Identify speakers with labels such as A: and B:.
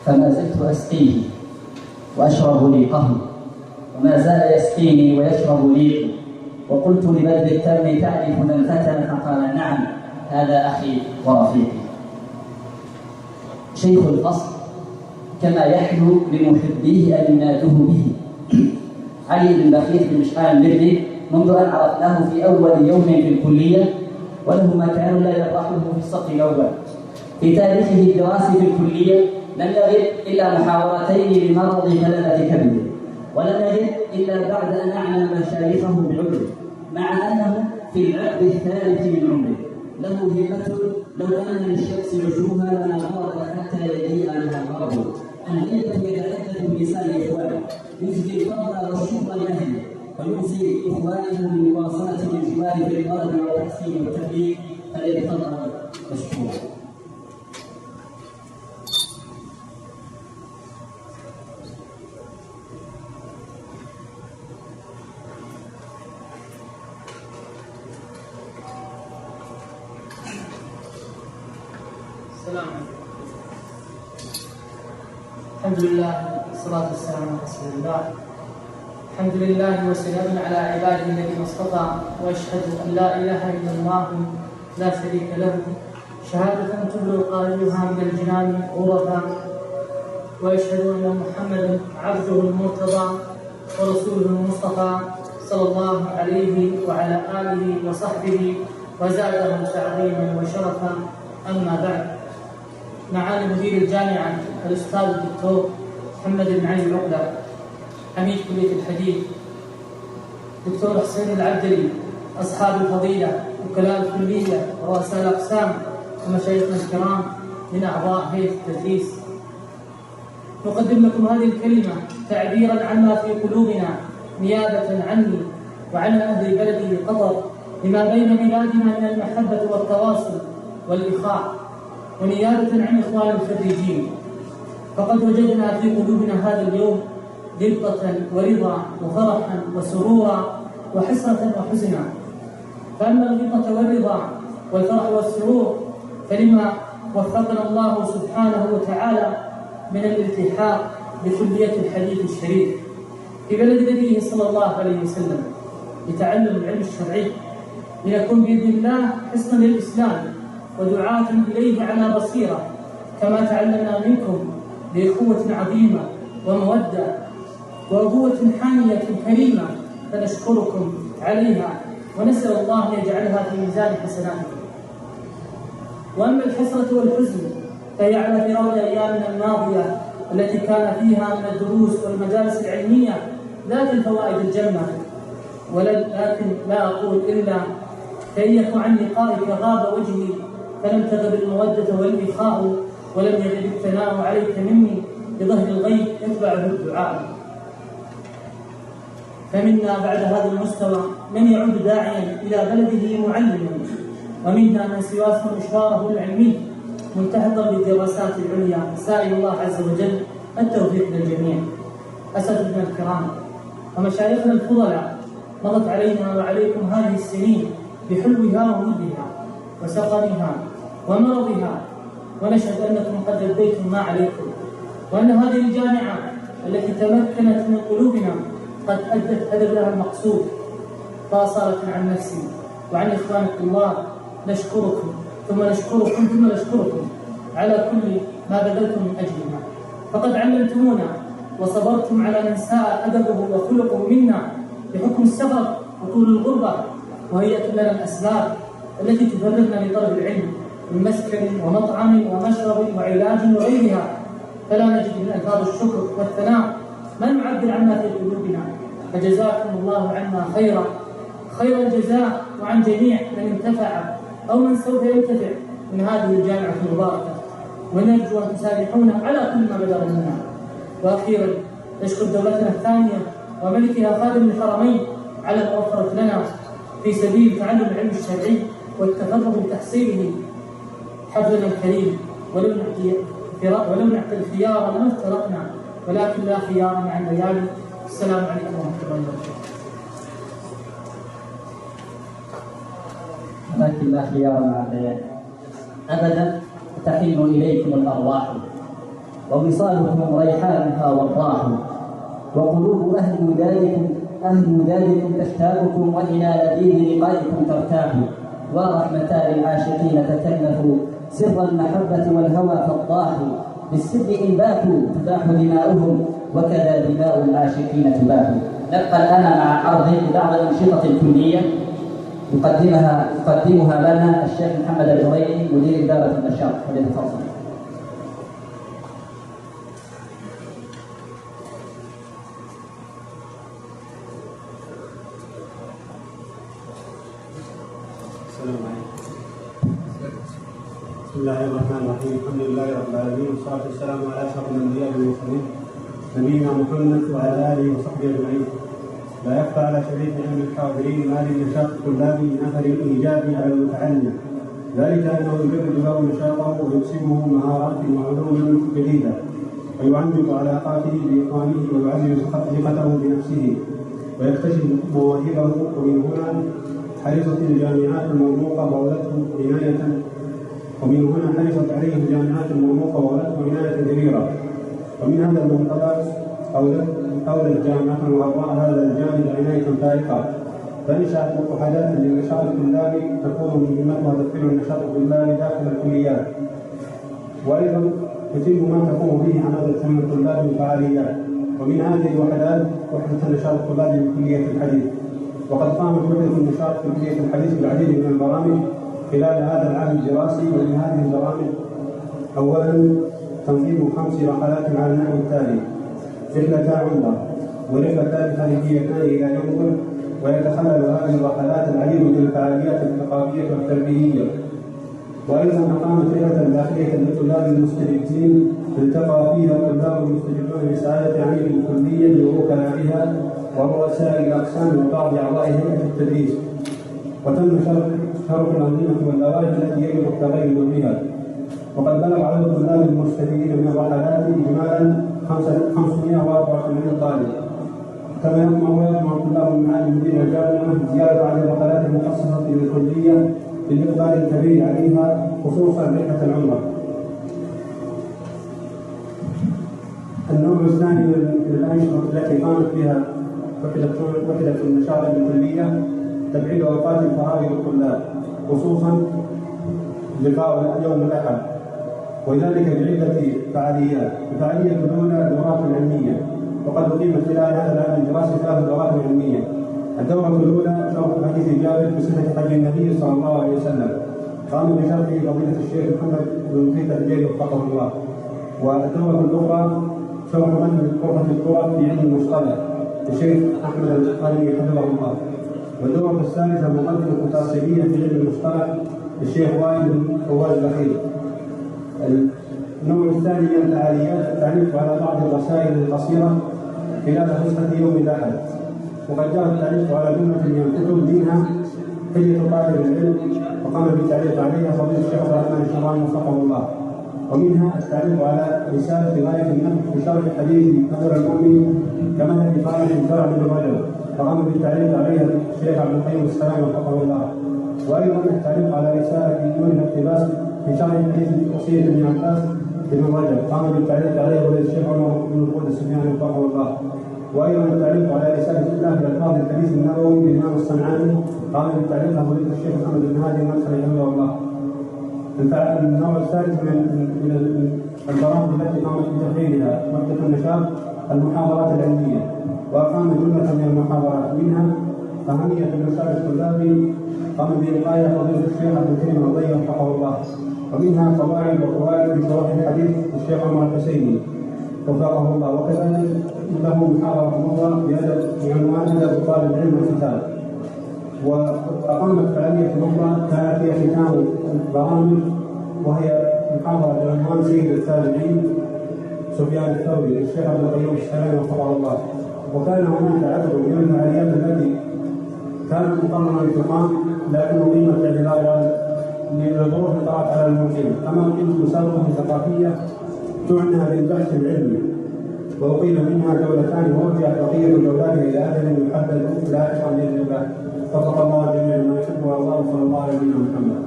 A: فما زلت أسقيه وأشرب ريقه، وما زال يسقيني ويشرب ريقي. وقلت لبلد التم تعرف من فتى؟ فقال نعم، هذا أخي ورفيقي. شيخ الفصل كما يحلو لمحبيه أن ينادوه به. علي بن بخيت بن مشعان البري منذ أن عرفناه في أول يوم في الكلية، وله مكان لا يطرحه في الصف الأول. في تاريخه الدراسي في الكلية لم يغب إلا محاورتين لمرض غلبة كبده، ولم يغب إلا بعد أن أعلم مشايخه بعمره، مع أنه في العقد الثالث من عمره. له همة لو أن للشمس وجوها لما غرب حتى يجيء لها غرب. أهلية يتحدث بلسان إخوانه، يجزي الفضل والشكر لأهله، ويوصي إخوانه بمواصلة الجوار في الأرض والتحسين والتبليغ، فليتفضل مشكورا.
B: السلام عليكم. الحمد لله والصلاة والسلام على رسول الله. الحمد لله وسلام على عباده الذين اصطفى، واشهد ان لا اله الا الله لا شريك له شهادة تبلغ قائلها من الجنان غرفا، واشهد ان محمدا عبده المرتضى ورسوله المصطفى صلى الله عليه وعلى اله وصحبه وزادهم تعظيما وشرفا. اما بعد، معالي مدير الجامعة الأستاذ الدكتور محمد بن علي العقدة، عميد كلية الحديث دكتور حسين العبدلي، أصحاب الفضيلة، وكلاء الكلية ورؤساء الأقسام، ومشايخنا الكرام من أعضاء هيئة التدريس، نقدم لكم هذه الكلمة تعبيرا عما في قلوبنا، نيابة عني وعن أهل بلدي قطر، لما بين بلادنا من المحبة والتواصل والإخاء، ونيابة عن إخوان الخريجين. فقد وجدنا في قلوبنا هذا اليوم غبطة ورضا وفرحا وسرورا وحسرة وحزنا. فأما الغبطة والرضا والفرح والسرور فلما وفقنا الله سبحانه وتعالى من الالتحاق بكلية الحديث الشريف في بلد نبيه صلى الله عليه وسلم لتعلم العلم الشرعي، لنكون بإذن الله حصنا للإسلام ودعاة إليه على بصيرة، كما تعلمنا منكم بإخوة عظيمة ومودة وأبوة حانية كريمة، فنشكركم عليها ونسأل الله أن يجعلها في ميزان حسناتكم. وأما الحسرة والحزن فهي على فراق أيامنا الماضية التي كان فيها من الدروس والمجالس العلمية ذات الفوائد الجمة، ولكن لا أقول إلا كيف عن لقائك غاب وجهي، فلم تغب المودة والإخاء، ولم يغب الثناء عليك مني، بظهر الغيب يتبعه الدعاء. فمنا بعد هذا المستوى من يعود داعيا إلى بلده معلما، ومنا من سواه مشواره العلمي ملتحقا بالدراسات العليا، سائل الله عز وجل التوفيق للجميع. أساتذتنا الكرام ومشايخنا الفضلاء، مضت علينا وعليكم هذه السنين بحلوها ومرها وسقمها ومرضها، ونشهد أنكم قد أديتم ما عليكم، وأن هذه الجامعة التي تمكنت من قلوبنا قد أدت هدفها المقصود، فأصالة عن نفسي وعن إخوان الطلاب نشكركم ثم نشكركم ثم نشكركم على كل ما بذلتم من أجلنا. فقد علمتمونا وصبرتم على من ساء أدبه وخلقه منا بحكم السفر وطول الغربة، وهيئة لنا الأسباب التي تفرغنا لطلب العلم من مسكن ومطعم ومشرب وعلاج وغيرها، فلا نجد من ألفاظ الشكر والثناء ما نعبر عما في قلوبنا. فجزاكم الله عنا خيرا، خير الجزاء، وعن جميع من انتفع أو من سوف ينتفع من هذه الجامعة المباركة، ونرجو أن تسامحونا على كل ما بدر منا. وأخيرا نشكر دولتنا الثانية وملكها خادم الحرمين على ما وفرت لنا في سبيل تعلم العلم الشرعي والتفرغ لتحصيله حفظنا الكريم. ولو نعطي الخيار لما افترقنا، ولكن لا خيار مع الليالي. السلام عليكم ورحمة الله وبركاته.
A: ولكن لا خيار مع الليالي أبدا. تحن إليكم الأرواح ووصالكم ريحانها والراح، وقلوب أهل ودادكم تشتاقكم، وإلى لذيذ لقائكم ترتاح. ورحمتا للعاشقين تكلفوا سر المحبة والهوى فالضاح، بالسر إن باتوا تباح دماؤهم، وكذا دماء العاشقين تباح. نبقى الآن مع عرض بعض الأنشطة الكلية يقدمها لنا الشيخ محمد الجريري مدير إدارة النشاط. فليتفضل.
C: بسم الله الرحمن الرحيم. الحمد لله رب العالمين، والصلاه والسلام على اشرف الانبياء والمرسلين نبينا محمد وعلى اله وصحبه اجمعين. لا يخفى على شريك علم الحاضرين ما للنشاط الطلابي من اثر ايجابي على المتعلم، ذلك انه يجدد له نشاطه ويكسبه مهارات وعلوما جديده، ويعمق علاقاته باخوانه ويعزز ثقته بنفسه ويكتشف مواهبه. ومن هنا حرصت الجامعات المرموقه حرصت عليه الجامعات المرموقه وولته عنايه كبيره. ومن هذا المنطلق أولت جامعة الغراء هذا الجانب عناية فائقة، فنشأت وحدات للنشاط الطلابي تكون مهمتها تفعيل النشاط الطلابي داخل الكليات، وأيضا يتم ما تقوم به حملة الطلاب الفعاليات. ومن هذه الوحدات وحدة النشاط الطلابي بكلية الحديث، وقد قامت وحدة النشاط في كلية الحديث بالعديد من البرامج خلال هذا العام الدراسي. ومن هذه البرامج أولا تنظيم 5 رحلات على النحو التالي: رحلتا عمرة، ورحلتان خارجيتان إلى يوم. ويتخلل هذه الرحلات العديد من الفعاليات الثقافية والتربوية. وأيضا أقامت رحلة داخلية للطلاب المستجدين التقى فيها الطلاب المستجدون بسعادة عميد الكلية ووكلائها ورؤساء الأقسام وبعض أعضاء هيئة التدريس. وتم شرح الأنظمة واللوائح التي يجب التغير بها. وقد بلغ عدد الطلاب المستفيدين من الرحلات إجمالا 584 طالب. كما يطمع الطلاب المعالي مدير الجامعة زيادة عدد الرحلات المخصصة للكلية بالإقبال الكبير عليها، خصوصا رحلة العمرة. النوع الثاني من الأنشطة التي قامت بها وحدة النشاط الكلية تبعيد أوقات الفراغ للطلاب، خصوصا لقاء يوم الأحد، وذلك بعدة فعاليات. الفعالية الأولى دورات علمية، وقد أقيمت خلال هذا العام الدراسي 3 دورات علمية. الدورة الأولى شرح حديث جابر في صفة حج النبي صلى الله عليه وسلم، قام بشرحه فضيلة الشيخ محمد بن زيد الجيل وفقه الله. والدورة الأخرى شرح متن قرة التراب في علم المصطلح الشيخ أحمد القلمي حفظه الله. والدورة الثالثة مقدمة تفصيلية في علم المصطلح الشيخ وائل بن فواز الأخير. النوع الثاني من الفعاليات التعريف على بعض الرسائل القصيرة خلال نسخة يوم الأحد، وقد جاء التعريف على جملة من الكتب منها حجة طالب العلم، وقام بالتعريف عليها فضيلة الشيخ عبد الرحمن الشراني وفقه الله. ومنها التعريف على رسالة غاية النفع في شرح حديث قدر المؤمن كمثل قائد شرع بن رجب، فقام بالتعريف عليها الشيخ عبد القيم السلام وفقه الله. وأيضا التعريف على رسالة نور الاقتباس في شرح حديث وصية ابن عباس بن رجب، قام بالتعريف عليه ولد الشيخ عمر بن القدس السفياني وفقه الله. وايضا التعليق على رساله الله بالالفاظ الحديث النبوي للامام الصنعاني، قام بالتعليق على فضيله الشيخ محمد بن هادي المدخلي رحمه الله. النوع الثالث من البرامج التي قامت بتفعيلها وحده النشاط المحاضرات العلميه، واقام جمله من المحاضرات، منها اهميه النشاط الطلابي قام بإلقائها فضيله الشيخ عبد الكريم الرضي وفقه الله. ومنها قواعد وفوائد في شرح الحديث الشيخ عمر الحسيني وفقه الله. وكذلك له محاضرة أخرى بعنوان أدب طالب العلم والكتاب. وأقامت فعالية أخرى كانت هي ختام البرامج، وهي محاضرة بعنوان سيد التابعين سفيان الثوري للشيخ عبد القيوم السلام وفقه الله. وكان هناك عدد من الفعاليات التي كانت مقررة لتقام لكن أقيمت باعتبار لظروف طرأت على المقيم. كما أقيمت مسابقة ثقافية تعنى بالبحث العلمي، وأقيم منها جولتان ورجعت بقية الجولات إلى أجل محدد لاحقا بإذن الله. وفق الله جميعا ما يحب ويرضى، صلى الله عليه وسلم محمد.